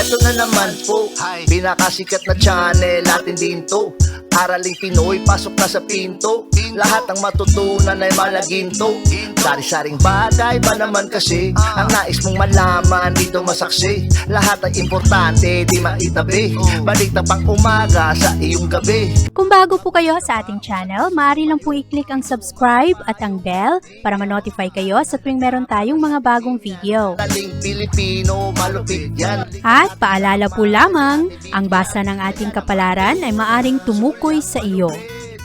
Eto na naman po, pinakasikat na channel natin din to. Araling Pinoy, pasok na sa pinto. Lahat ng matutunan ay malaginto. Sari-saring bagay ba naman kasi ang nais mong malaman dito masaksi. Lahat ay importante, di maitabi. Balik na pang umaga sa iyong gabi. Kung bago po kayo sa ating channel, maaari lang po i-click ang subscribe at ang bell para ma-notify kayo sa tuwing meron tayong mga bagong video. Taling Pilipino, malupit yan. At paalala po lamang, ang basa ng ating kapalaran ay maaring tumukoy sa iyo.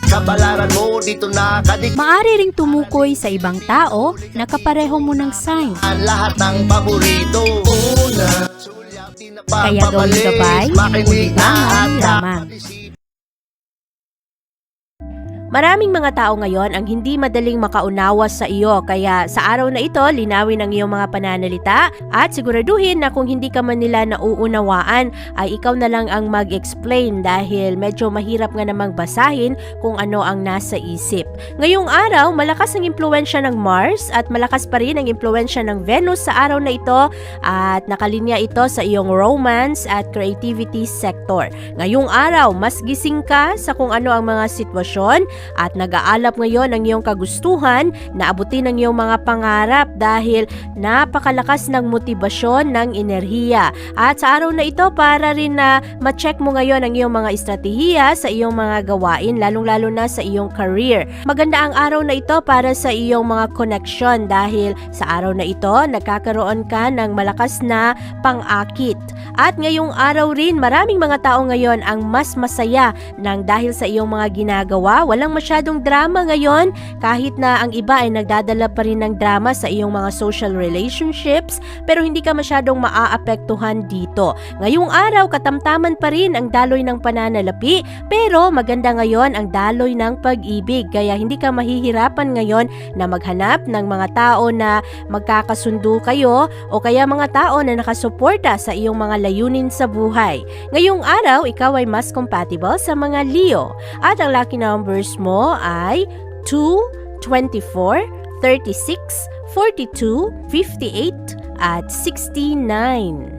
Kapalaran mo dito nakadik. Maaari ring tumukoy sa ibang tao na kapareho mo ng sign. Lahat ng paborito. Una, Kaya gawing gabay, ulitangan lamang. Maraming mga tao ngayon ang hindi madaling makaunawa sa iyo, kaya sa araw na ito, linawin ang iyong mga pananalita at siguraduhin na kung hindi ka man nila nauunawaan ay ikaw na lang ang mag-explain dahil medyo mahirap nga namang basahin kung ano ang nasa isip. Ngayong araw, malakas ang impluwensya ng Mars at malakas pa rin ang impluwensya ng Venus sa araw na ito at nakalinya ito sa iyong romance at creativity sector. Ngayong araw, mas gising ka sa kung ano ang mga sitwasyon at nag-aalap ngayon ang iyong kagustuhan na abutin ang iyong mga pangarap dahil napakalakas ng motibasyon ng enerhiya. At sa araw na ito, para rin na ma-check mo ngayon ang iyong mga estratehiya sa iyong mga gawain, lalong-lalo na sa iyong career. Maganda ang araw na ito para sa iyong mga connection dahil sa araw na ito, nagkakaroon ka ng malakas na pang-akit. At ngayong araw rin, maraming mga tao ngayon ang mas masaya nang dahil sa iyong mga ginagawa. Walang masyadong drama ngayon kahit na ang iba ay nagdadala pa rin ng drama sa iyong mga social relationships, pero hindi ka masyadong maaapektuhan dito. Ngayong araw, katamtaman pa rin ang daloy ng pananalapi, pero maganda ngayon ang daloy ng pag-ibig, kaya hindi ka mahihirapan ngayon na maghanap ng mga tao na magkakasundo kayo o kaya mga tao na nakasuporta sa iyong mga layunin sa buhay. Ngayong araw, ikaw ay mas compatible sa mga Leo at ang lucky numbers mo ay 2, 24, 36, 42, 58 at 69.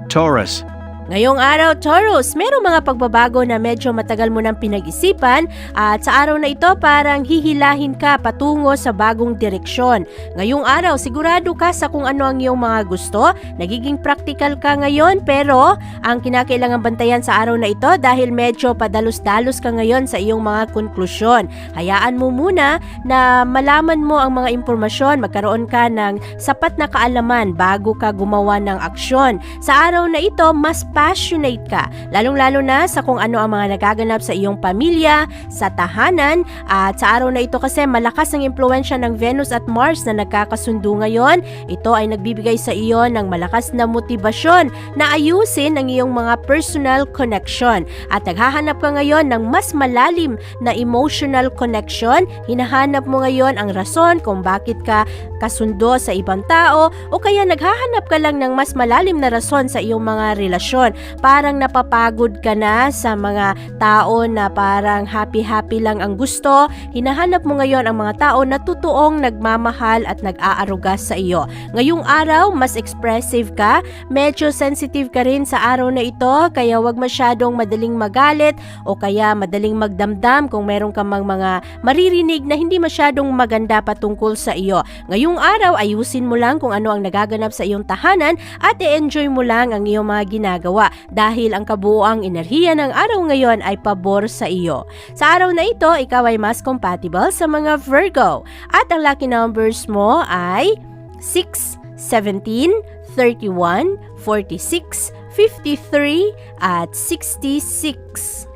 Taurus. Ngayong araw, Taurus, merong mga pagbabago na medyo matagal mo nang pinag-isipan at sa araw na ito parang hihilahin ka patungo sa bagong direksyon. Ngayong araw, sigurado ka sa kung ano ang iyong mga gusto, nagiging practical ka ngayon, pero ang kinakailangan bantayan sa araw na ito dahil medyo padalos-dalos ka ngayon sa iyong mga konklusyon. Hayaan mo muna na malaman mo ang mga impormasyon, magkaroon ka ng sapat na kaalaman bago ka gumawa ng aksyon. Sa araw na ito, mas passionate ka, lalong-lalo na sa kung ano ang mga nagaganap sa iyong pamilya, sa tahanan, at sa araw na ito kasi malakas ang impluwensya ng Venus at Mars na nagkakasundo ngayon. Ito ay nagbibigay sa iyo ng malakas na motibasyon na ayusin ang iyong mga personal connection at naghahanap ka ngayon ng mas malalim na emotional connection. Hinahanap mo ngayon ang rason kung bakit ka kasundo sa ibang tao o kaya naghahanap ka lang ng mas malalim na rason sa iyong mga relasyon. Parang napapagod ka na sa mga tao na parang happy-happy lang ang gusto. Hinahanap mo ngayon ang mga tao na totoong nagmamahal at nag-aaruga sa iyo. Ngayong araw, mas expressive ka. Medyo sensitive ka rin sa araw na ito, kaya wag masyadong madaling magalit o kaya madaling magdamdam kung meron ka mang mga maririnig na hindi masyadong maganda patungkol sa iyo. Ngayong araw, ayusin mo lang kung ano ang nagaganap sa iyong tahanan at i-enjoy mo lang ang iyong mga ginagawa dahil ang kabuoang enerhiya ng araw ngayon ay pabor sa iyo. Sa araw na ito, ikaw ay mas compatible sa mga Virgo at ang lucky numbers mo ay 6, 17, 31, 46, 53 at 66.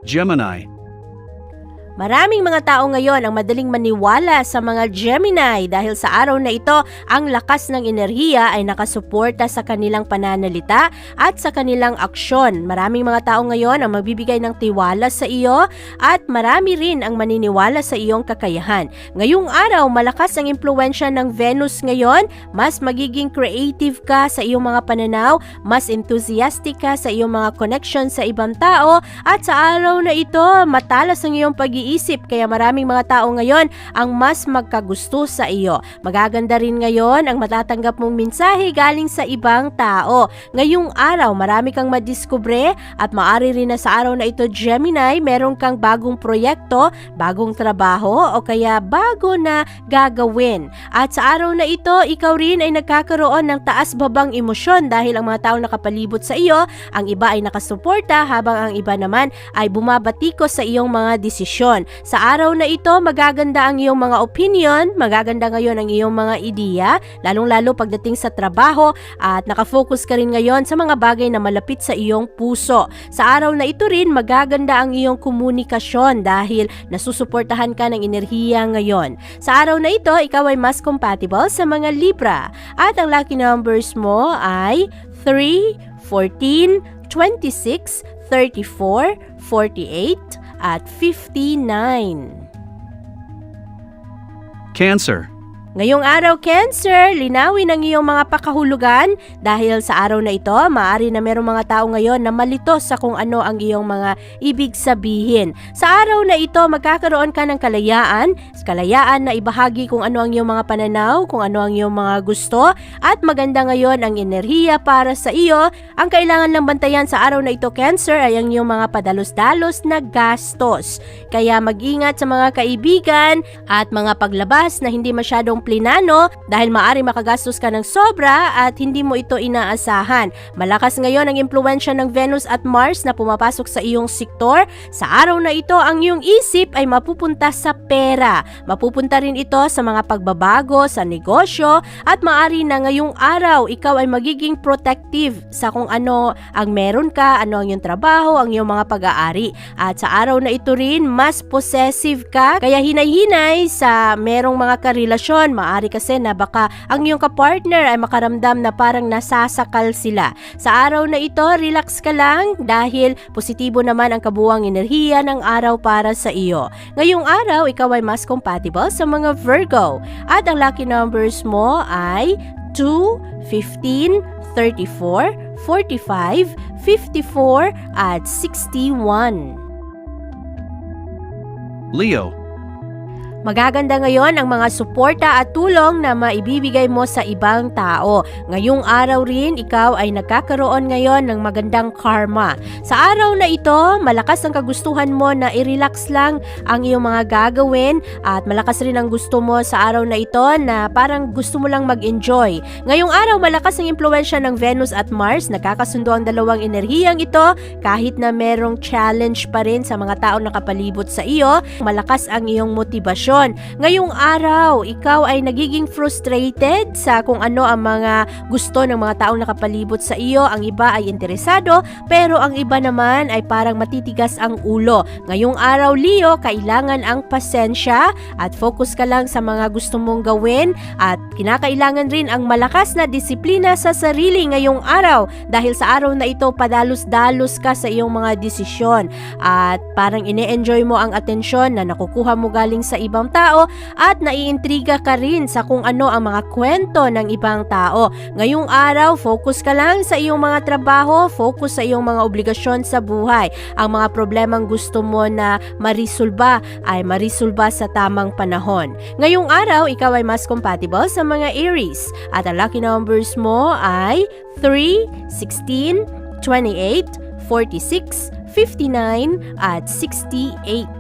Gemini. Maraming mga tao ngayon ang madaling maniwala sa mga Gemini dahil sa araw na ito, ang lakas ng enerhiya ay nakasuporta sa kanilang pananalita at sa kanilang aksyon. Maraming mga tao ngayon ang magbibigay ng tiwala sa iyo at marami rin ang maniniwala sa iyong kakayahan. Ngayong araw, malakas ang impluwensya ng Venus ngayon, mas magiging creative ka sa iyong mga pananaw, mas enthusiastic ka sa iyong mga connection sa ibang tao at sa araw na ito, matalas ang iyong pag pag-iisip kaya maraming mga tao ngayon ang mas magkagusto sa iyo. Magaganda rin ngayon ang matatanggap mong mensahe galing sa ibang tao. Ngayong araw, marami kang madiskubre at maari rin na sa araw na ito, Gemini, meron kang bagong proyekto, bagong trabaho o kaya bago na gagawin. At sa araw na ito, ikaw rin ay nagkakaroon ng taas-babang emosyon dahil ang mga taong nakapalibot sa iyo, ang iba ay nakasuporta habang ang iba naman ay bumabatikos sa iyong mga desisyon. Sa araw na ito, magaganda ang iyong mga opinion, magaganda ngayon ang iyong mga ideya, lalong-lalo pagdating sa trabaho at nakafocus ka rin ngayon sa mga bagay na malapit sa iyong puso. Sa araw na ito rin, magaganda ang iyong komunikasyon dahil nasusuportahan ka ng enerhiya ngayon. Sa araw na ito, ikaw ay mas compatible sa mga Libra at ang lucky numbers mo ay 3, 14, 26, 34, 48 at 59. Cancer. Ngayong araw, Cancer, linawin ang iyong mga pakahulugan dahil sa araw na ito, maaari na merong mga tao ngayon na malito sa kung ano ang iyong mga ibig sabihin. Sa araw na ito, magkakaroon ka ng kalayaan na ibahagi kung ano ang iyong mga pananaw, kung ano ang iyong mga gusto, at maganda ngayon ang enerhiya para sa iyo. Ang kailangan lang bantayan sa araw na ito, Cancer, ay ang iyong mga padalos-dalos na gastos. Kaya mag-ingat sa mga kaibigan at mga paglabas na hindi masyadong plinano dahil maaari makagastos ka ng sobra at hindi mo ito inaasahan. Malakas ngayon ang impluwensya ng Venus at Mars na pumapasok sa iyong sektor. Sa araw na ito, ang iyong isip ay mapupunta sa pera. Mapupunta rin ito sa mga pagbabago sa negosyo at maaari na ngayong araw ikaw ay magiging protective sa kung ano ang meron ka, ano ang iyong trabaho, ang iyong mga pag-aari. At sa araw na ito rin, mas possessive ka kaya hinay-hinay sa merong mga karelasyon. Maaari kasi na baka ang iyong kapartner ay makaramdam na parang nasasakal sila. Sa araw na ito, relax ka lang dahil positibo naman ang kabuuang enerhiya ng araw para sa iyo. Ngayong araw, ikaw ay mas compatible sa mga Virgo. At ang lucky numbers mo ay 2, 15, 34, 45, 54 at 61. Leo. Magaganda ngayon ang mga suporta at tulong na maibibigay mo sa ibang tao. Ngayong araw rin, ikaw ay nagkakaroon ngayon ng magandang karma. Sa araw na ito, malakas ang kagustuhan mo na i-relax lang ang iyong mga gagawin at malakas rin ang gusto mo sa araw na ito na parang gusto mo lang mag-enjoy. Ngayong araw, malakas ang impluwensya ng Venus at Mars. Nakakasundo ang dalawang enerhiyang ito kahit na merong challenge pa rin sa mga taong nakapalibot sa iyo. Malakas ang iyong motibasyon. Ngayong araw, ikaw ay nagiging frustrated sa kung ano ang mga gusto ng mga taong nakapalibot sa iyo. Ang iba ay interesado, pero ang iba naman ay parang matitigas ang ulo. Ngayong araw, Leo, kailangan ang pasensya at focus ka lang sa mga gusto mong gawin at kinakailangan rin ang malakas na disiplina sa sarili ngayong araw dahil sa araw na ito, padalos-dalos ka sa iyong mga desisyon at parang ine-enjoy mo ang atensyon na nakukuha mo galing sa ibang tao at naiintriga ka rin sa kung ano ang mga kwento ng ibang tao. Ngayong araw, focus ka lang sa iyong mga trabaho, focus sa iyong mga obligasyon sa buhay. Ang mga problemang gusto mo na marisolba ay marisolba sa tamang panahon. Ngayong araw, ikaw ay mas compatible sa mga Aries at ang lucky numbers mo ay 3, 16, 28, 46, 59 at 68.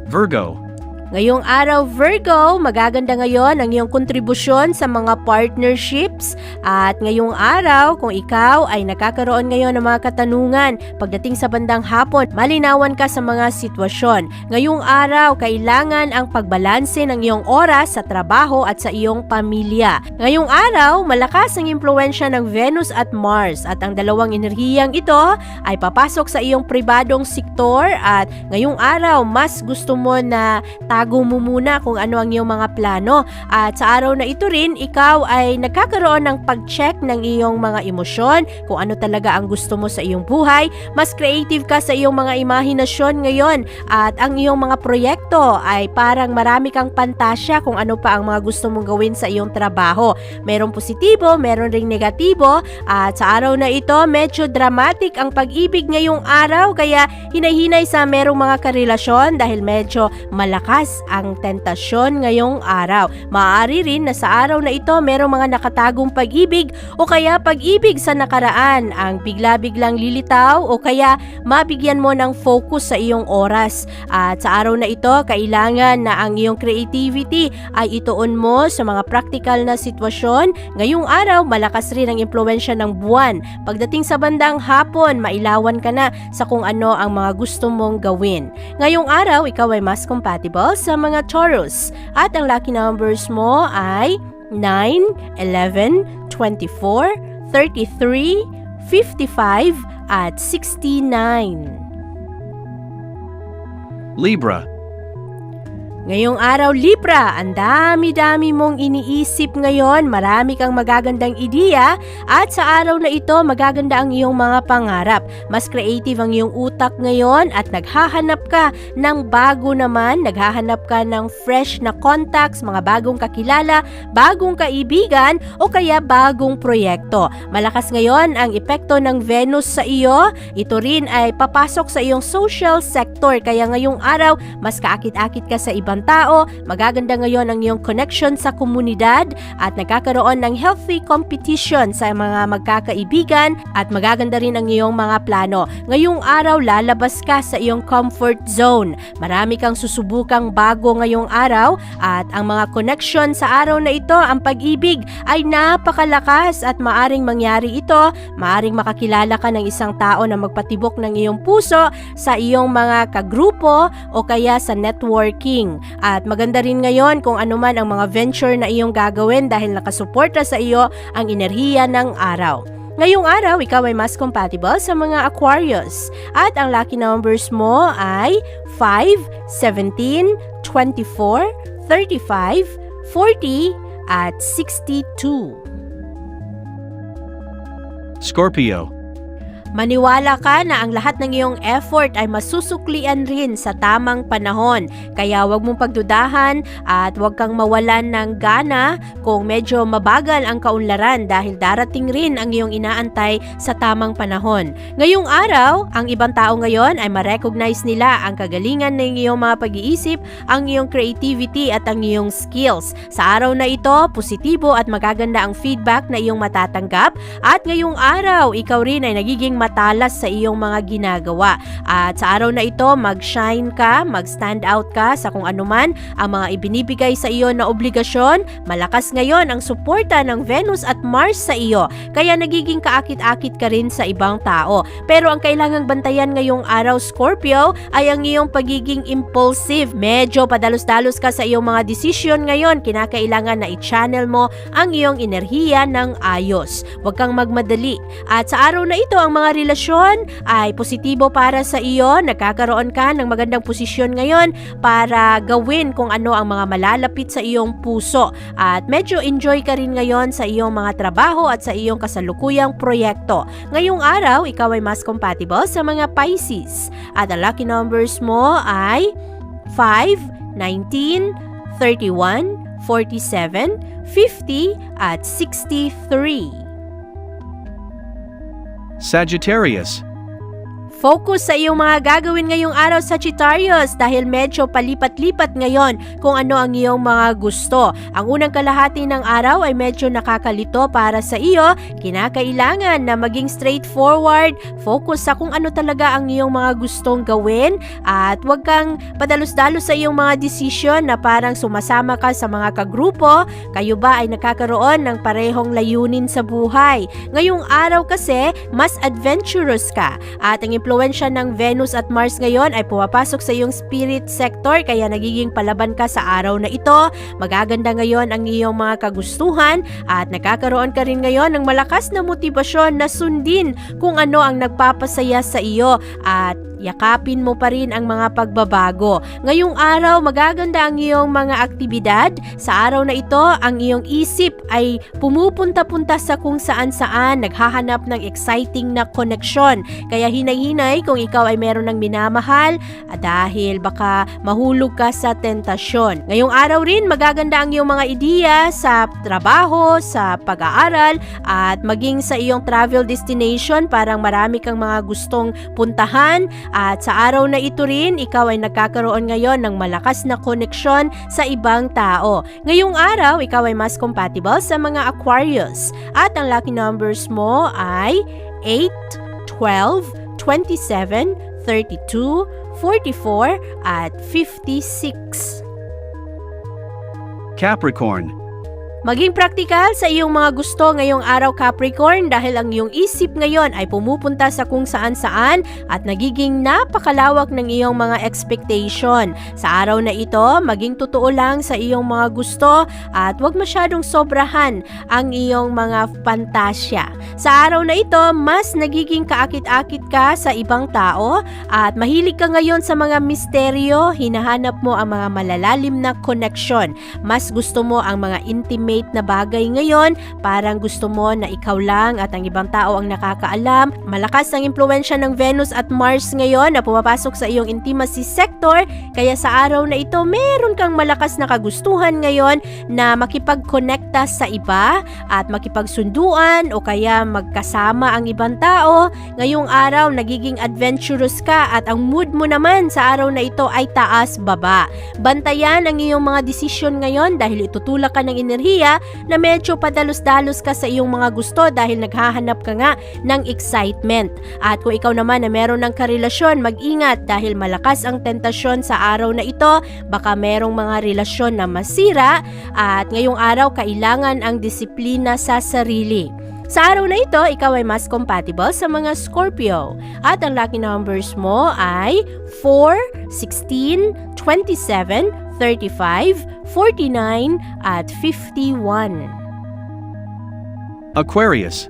Virgo. Ngayong araw, Virgo, magaganda ngayon ang iyong kontribusyon sa mga partnerships at ngayong araw, kung ikaw ay nakakaroon ngayon ng mga katanungan pagdating sa bandang hapon, malinawan ka sa mga sitwasyon. Ngayong araw, kailangan ang pagbalanse ng iyong oras sa trabaho at sa iyong pamilya. Ngayong araw, malakas ang impluwensya ng Venus at Mars at ang dalawang enerhiyang ito ay papasok sa iyong pribadong sektor at ngayong araw, mas gusto mo na itinatago mo muna kung ano ang iyong mga plano. At sa araw na ito rin, ikaw ay nagkakaroon ng pag-check ng iyong mga emosyon, kung ano talaga ang gusto mo sa iyong buhay. Mas creative ka sa iyong mga imahinasyon ngayon at ang iyong mga proyekto ay parang marami kang pantasya kung ano pa ang mga gusto mong gawin sa iyong trabaho. Merong positibo, meron ring negatibo at sa araw na ito medyo dramatic ang pag-ibig ngayong araw kaya hinay-hinay sa merong mga karelasyon dahil medyo malakas ang tentasyon ngayong araw. Maaari rin na sa araw na ito merong mga nakatagong pag-ibig o kaya pag-ibig sa nakaraan ang bigla-biglang lilitaw o kaya mabigyan mo ng focus sa iyong oras. At sa araw na ito, kailangan na ang iyong creativity ay ituon mo sa mga practical na sitwasyon. Ngayong araw, malakas rin ang impluwensya ng buwan. Pagdating sa bandang hapon, mailawan ka na sa kung ano ang mga gusto mong gawin. Ngayong araw, ikaw ay mas compatible sa mga Taurus. At ang lucky numbers mo ay 9, 11, 24, 33, 55, at 69. Libra. Ngayong araw, Libra, ang dami-dami mong iniisip ngayon, marami kang magagandang ideya at sa araw na ito, magaganda ang iyong mga pangarap. Mas creative ang iyong utak ngayon at naghahanap ka ng bago naman, naghahanap ka ng fresh na contacts, mga bagong kakilala, bagong kaibigan o kaya bagong proyekto. Malakas ngayon ang epekto ng Venus sa iyo, ito rin ay papasok sa iyong social sector kaya ngayong araw, mas kaakit-akit ka sa ibang tao, magaganda ngayon ang iyong connection sa komunidad at nagkakaroon ng healthy competition sa mga magkakaibigan at magaganda rin ang iyong mga plano. Ngayong araw, lalabas ka sa iyong comfort zone. Marami kang susubukang bago ngayong araw at ang mga connection sa araw na ito, ang pag-ibig ay napakalakas at maaring mangyari ito, maaring makakilala ka ng isang tao na magpatibok ng iyong puso sa iyong mga kagrupo o kaya sa networking. At maganda rin ngayon kung ano man ang mga venture na iyong gagawin dahil nakasuporta sa iyo ang enerhiya ng araw. Ngayong araw, ikaw ay mas compatible sa mga Aquarius. At ang lucky numbers mo ay 5, 17, 24, 35, 40, at 62. Scorpio. Maniwala ka na ang lahat ng iyong effort ay masusuklian rin sa tamang panahon. Kaya huwag mong pagdudahan at huwag kang mawalan ng gana kung medyo mabagal ang kaunlaran dahil darating rin ang iyong inaantay sa tamang panahon. Ngayong araw, ang ibang tao ngayon ay ma-recognize nila ang kagalingan ng iyong mga pag-iisip, ang iyong creativity at ang iyong skills. Sa araw na ito, positibo at magaganda ang feedback na iyong matatanggap at ngayong araw, ikaw rin ay nagiging matalas sa iyong mga ginagawa. At sa araw na ito, mag-shine ka, mag-stand out ka sa kung anuman ang mga ibinibigay sa iyo na obligasyon. Malakas ngayon ang suporta ng Venus at Mars sa iyo, kaya nagiging kaakit-akit ka rin sa ibang tao. Pero ang kailangang bantayan ngayong araw, Scorpio, ay ang iyong pagiging impulsive. Medyo padalos-dalos ka sa iyong mga desisyon ngayon, kinakailangan na i-channel mo ang iyong enerhiya ng ayos. Huwag kang magmadali. At sa araw na ito, ang mga relasyon ay positibo para sa iyo. Nagkakaroon ka ng magandang posisyon ngayon para gawin kung ano ang mga malalapit sa iyong puso. At medyo enjoy ka rin ngayon sa iyong mga trabaho at sa iyong kasalukuyang proyekto. Ngayong araw, ikaw ay mas compatible sa mga Pisces. At ang lucky numbers mo ay 5, 19, 31, 47, 50, at 63. Sagittarius. Focus sa iyong mga gagawin ngayong araw, Sagittarius, dahil medyo palipat-lipat ngayon kung ano ang iyong mga gusto. Ang unang kalahati ng araw ay medyo nakakalito para sa iyo. Kinakailangan na maging straightforward, focus sa kung ano talaga ang iyong mga gustong gawin at huwag kang padalos-dalos sa iyong mga desisyon na parang sumasama ka sa mga kagrupo. Kayo ba ay nakakaroon ng parehong layunin sa buhay? Ngayong araw kasi, mas adventurous ka at ang impluwensya impluwensya ng Venus at Mars ngayon ay pumapasok sa iyong spirit sector kaya nagiging palaban ka sa araw na ito. Magaganda ngayon ang iyong mga kagustuhan at nagkakaroon ka rin ngayon ng malakas na motibasyon na sundin kung ano ang nagpapasaya sa iyo at yakapin mo pa rin ang mga pagbabago. Ngayong araw, magaganda ang iyong mga aktibidad. Sa araw na ito, ang iyong isip ay pumupunta-punta sa kung saan-saan, naghahanap ng exciting na koneksyon. Kaya hinay-hinay kung ikaw ay meron ng minamahal dahil baka mahulog ka sa tentasyon. Ngayong araw rin, magaganda ang iyong mga ideya sa trabaho, sa pag-aaral, at maging sa iyong travel destination. Parang marami kang mga gustong puntahan. At sa araw na ito rin, ikaw ay nagkakaroon ngayon ng malakas na koneksyon sa ibang tao. Ngayong araw, ikaw ay mas compatible sa mga Aquarius. At ang lucky numbers mo ay 8, 12, 27, 32, 44, at 56. Capricorn. Maging praktikal sa iyong mga gusto ngayong araw, Capricorn, dahil ang iyong isip ngayon ay pumupunta sa kung saan-saan at nagiging napakalawak ng iyong mga expectation. Sa araw na ito, maging totoo lang sa iyong mga gusto at huwag masyadong sobrahan ang iyong mga fantasya. Sa araw na ito, mas nagiging kaakit-akit ka sa ibang tao at mahilig ka ngayon sa mga misteryo, hinahanap mo ang mga malalalim na connection. Mas gusto mo ang mga intimate na bagay ngayon, parang gusto mo na ikaw lang at ang ibang tao ang nakakaalam. Malakas ang impluwensya ng Venus at Mars ngayon na pumapasok sa iyong intimacy sector, kaya sa araw na ito meron kang malakas na kagustuhan ngayon na makipag-connecta sa iba at makipagsunduan o kaya magkasama ang ibang tao. Ngayong araw nagiging adventurous ka at ang mood mo naman sa araw na ito ay taas-baba. Bantayan ang iyong mga desisyon ngayon dahil itutulak ka ng enerhiya na medyo padalos-dalos ka sa iyong mga gusto dahil naghahanap ka nga ng excitement. At kung ikaw naman na meron ng karelasyon, mag-ingat dahil malakas ang tentasyon sa araw na ito. Baka merong mga relasyon na masira at ngayong araw kailangan ang disiplina sa sarili. Sa araw na ito, ikaw ay mas compatible sa mga Scorpio. At ang lucky numbers mo ay 4, 16, 27, 35, 49, at 51. Aquarius.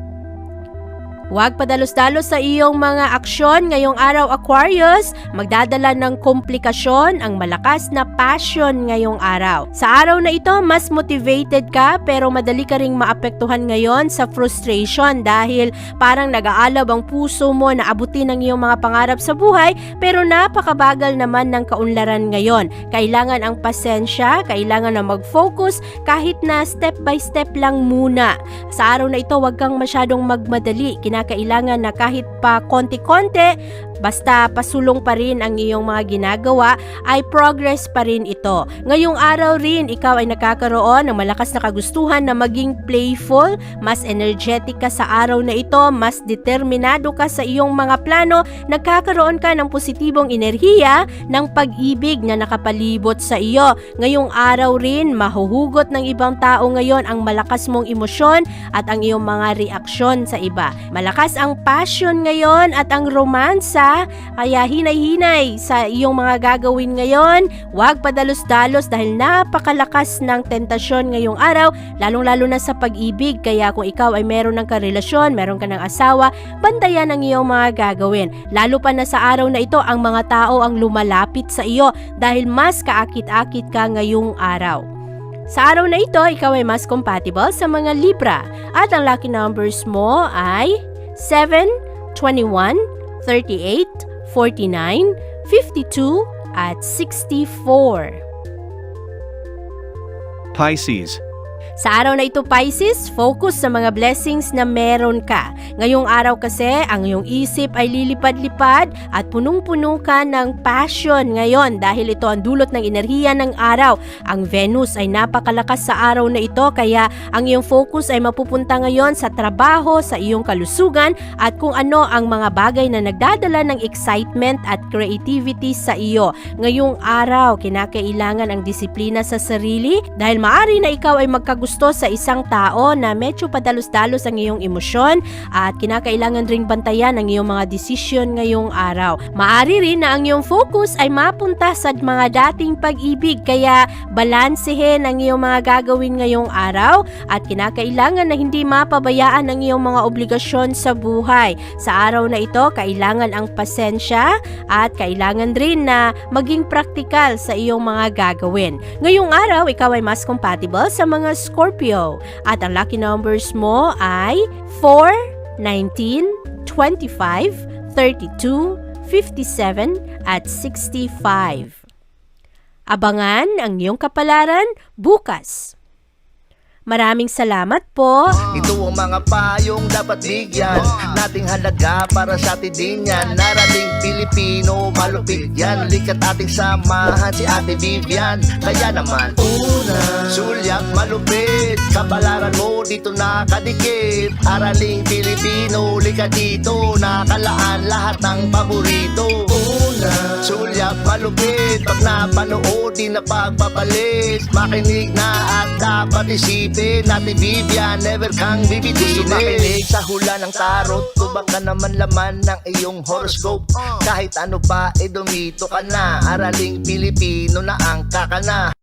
Huwag padalos-dalos sa iyong mga aksyon ngayong araw, Aquarius. Magdadala ng komplikasyon ang malakas na passion ngayong araw. Sa araw na ito, mas motivated ka pero madali ka ring maapektuhan ngayon sa frustration dahil parang nag-aalab ang puso mo na abutin ang iyong mga pangarap sa buhay pero napakabagal naman ng kaunlaran ngayon. Kailangan ang pasensya, kailangan na mag-focus kahit na step by step lang muna. Sa araw na ito, huwag kang masyadong magmadali. Kinakailangan na kahit pa konti-konti, basta pasulong pa rin ang iyong mga ginagawa, ay progress pa rin ito. Ngayong araw rin, ikaw ay nakakaroon ng malakas na kagustuhan na maging playful, mas energetic ka sa araw na ito, mas determinado ka sa iyong mga plano, nagkakaroon ka ng positibong enerhiya ng pag-ibig na nakapalibot sa iyo. Ngayong araw rin, mahuhugot ng ibang tao ngayon ang malakas mong emosyon at ang iyong mga reaksyon sa iba. Malakas ang passion ngayon at ang romansa, kaya hinay-hinay sa iyong mga gagawin ngayon. Huwag padalos-dalos dahil napakalakas ng tentasyon ngayong araw, lalong-lalo na sa pag-ibig. Kaya kung ikaw ay meron ng karelasyon, meron ka ng asawa, bantayan ang iyong mga gagawin. Lalo pa na sa araw na ito, ang mga tao ang lumalapit sa iyo dahil mas kaakit-akit ka ngayong araw. Sa araw na ito, ikaw ay mas compatible sa mga Libra at ang lucky numbers mo ay 7, 21, 38, 49, 52, at 64. Pisces. Sa araw na ito, Pisces, focus sa mga blessings na meron ka. Ngayong araw kasi, ang iyong isip ay lilipad-lipad at punong-puno ka ng passion ngayon dahil ito ang dulot ng enerhiya ng araw. Ang Venus ay napakalakas sa araw na ito kaya ang iyong focus ay mapupunta ngayon sa trabaho, sa iyong kalusugan at kung ano ang mga bagay na nagdadala ng excitement at creativity sa iyo. Ngayong araw, kinakailangan ang disiplina sa sarili dahil maari na ikaw ay magkagustuhan gusto sa isang tao na medyo padalos-dalos ang iyong emosyon at kinakailangan ring bantayan ang iyong mga desisyon ngayong araw. Maari rin na ang iyong focus ay mapunta sa mga dating pag-ibig kaya balansehin ang iyong mga gagawin ngayong araw at kinakailangan na hindi mapabayaan ang iyong mga obligasyon sa buhay. Sa araw na ito, kailangan ang pasensya at kailangan rin na maging praktikal sa iyong mga gagawin. Ngayong araw, ikaw ay mas compatible sa mga Scorpio at ang lucky numbers mo ay 4, 19, 25, 32, 57 at 65. Abangan ang iyong kapalaran bukas. Maraming salamat po. Ito ang mga payong dapat bigyan nating halaga para sa atin din yan. Narating Pilipino, malupit yan. Likat ating samahan si Ate Vivian. Kaya naman, una, sulyak malupit. Kapalaran mo dito nakadikit. Araling Pilipino, likat dito. Nakalaan lahat ng paborito. Una, sulyak malupit. Pag napanood, di na pagpapalit. Makinig na at dapat isipin. Ate Vivian, never kang bibitinin. Gusto makinig sa hula ng tarot. Tubak ka naman laman ng iyong horoscope. Kahit ano pa, dumito ka na. Araling Pilipino na ang kakana.